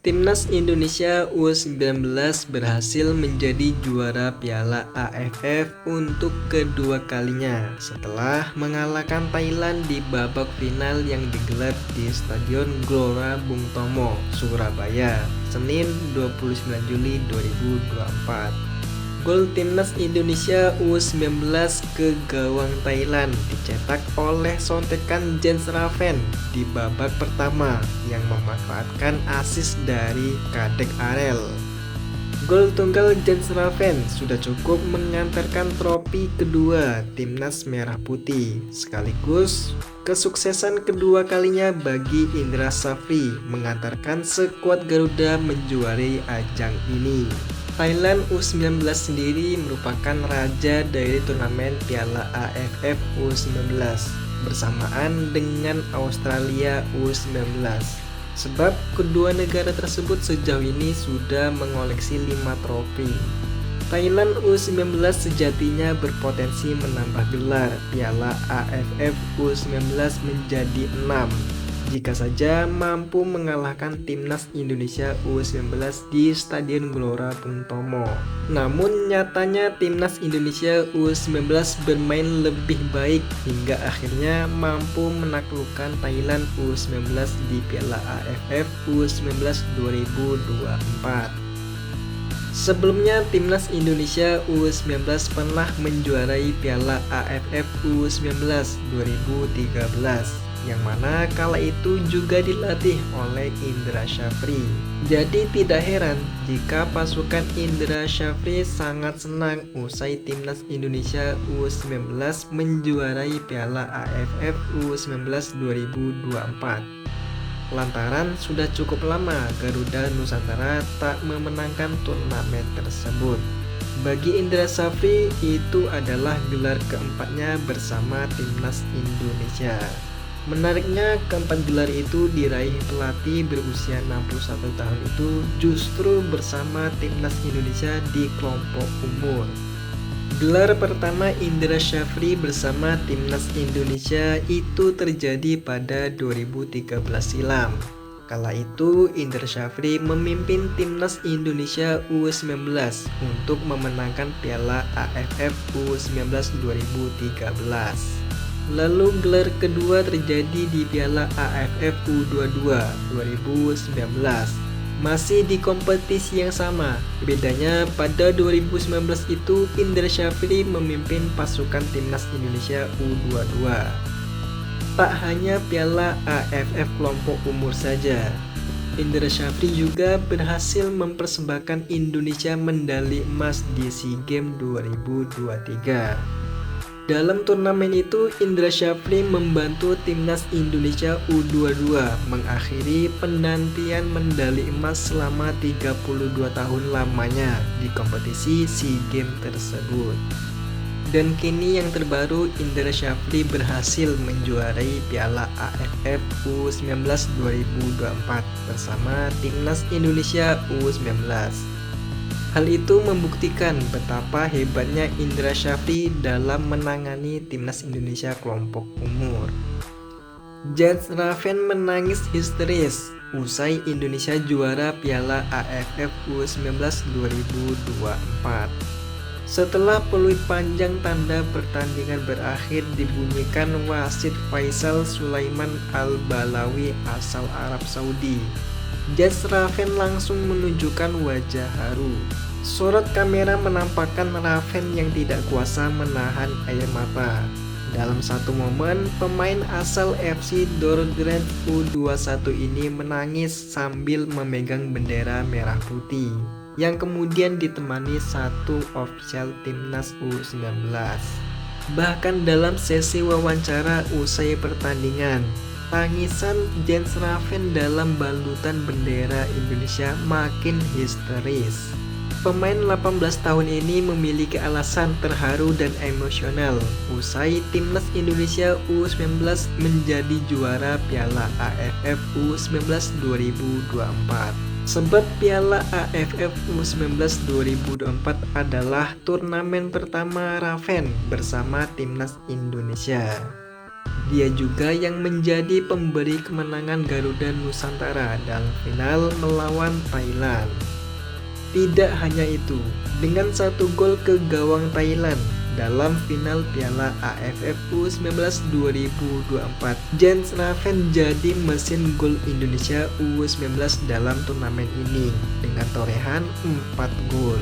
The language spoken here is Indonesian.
Timnas Indonesia U19 berhasil menjadi juara Piala AFF untuk kedua kalinya setelah mengalahkan Thailand di babak final yang digelar di Stadion Gelora Bung Tomo, Surabaya, Senin 29 Juli 2024. Gol Timnas Indonesia U19 ke gawang Thailand dicetak oleh sontekan Jens Raven di babak pertama yang memanfaatkan assist dari Kadek Arel. Gol tunggal Jens Raven sudah cukup mengantarkan trofi kedua Timnas Merah Putih, sekaligus kesuksesan kedua kalinya bagi Indra Shafri mengantarkan skuad Garuda menjuarai ajang ini. Thailand U19 sendiri merupakan raja dari turnamen Piala AFF U19 bersamaan dengan Australia U19. Sebab kedua negara tersebut sejauh ini sudah mengoleksi 5 trofi. Thailand U19 sejatinya berpotensi menambah gelar Piala AFF U19 menjadi 6 jika saja mampu mengalahkan Timnas Indonesia U19 di Stadion Gelora Bung Tomo. Namun nyatanya Timnas Indonesia U19 bermain lebih baik hingga akhirnya mampu menaklukkan Thailand U19 di Piala AFF U19 2024. Sebelumnya, Timnas Indonesia U19 pernah menjuarai Piala AFF U19 2013, yang mana kala itu juga dilatih oleh Indra Shafri. Jadi tidak heran jika pasukan Indra Shafri sangat senang usai Timnas Indonesia U19 menjuarai Piala AFF U19 2024. Lantaran sudah cukup lama Garuda Nusantara tak memenangkan turnamen tersebut. Bagi Indra Shafri itu adalah gelar keempatnya bersama Timnas Indonesia. Menariknya, keempat gelar itu diraih pelatih berusia 61 tahun itu justru bersama Timnas Indonesia di kelompok umur. Gelar pertama Indra Shafri bersama Timnas Indonesia itu terjadi pada 2013 silam. Kala itu Indra Shafri memimpin Timnas Indonesia U19 untuk memenangkan Piala AFF U19 2013. Lalu gelar kedua terjadi di Piala AFF U22 2019. Masih di kompetisi yang sama. Bedanya pada 2019 itu Indra Shafri memimpin pasukan Timnas Indonesia U22. Tak hanya Piala AFF kelompok umur saja, Indra Shafri juga berhasil mempersembahkan Indonesia medali emas di SEA Games 2023. Dalam turnamen itu, Indra Shafri membantu Timnas Indonesia U22 mengakhiri penantian medali emas selama 32 tahun lamanya di kompetisi SEA Games tersebut. Dan kini yang terbaru, Indra Shafri berhasil menjuarai Piala AFF U19 2024 bersama Timnas Indonesia U19. Hal itu membuktikan betapa hebatnya Indra Shafri dalam menangani Timnas Indonesia kelompok umur. Jens Raven menangis histeris usai Indonesia juara Piala AFF U19 2024. Setelah peluit panjang tanda pertandingan berakhir dibunyikan wasit Faisal Sulaiman Al-Balawi asal Arab Saudi, Jens Raven langsung menunjukkan wajah haru. Sorot kamera menampakkan Raven yang tidak kuasa menahan air mata. Dalam satu momen, pemain asal FC Dordrecht U21 ini menangis sambil memegang bendera merah putih, yang kemudian ditemani satu ofisial Timnas U19. Bahkan dalam sesi wawancara usai pertandingan, tangisan Jens Raven dalam balutan bendera Indonesia makin histeris. Pemain 18 tahun ini memiliki alasan terharu dan emosional usai Timnas Indonesia U19 menjadi juara Piala AFF U19 2024. Sebab Piala AFF U19 2024 adalah turnamen pertama Raven bersama Timnas Indonesia. Dia juga yang menjadi pemberi kemenangan Garuda Nusantara dalam final melawan Thailand. Tidak hanya itu, dengan 1 gol ke gawang Thailand dalam final Piala AFF U19 2024, Jens Raven jadi mesin gol Indonesia U19 dalam turnamen ini dengan torehan 4 gol.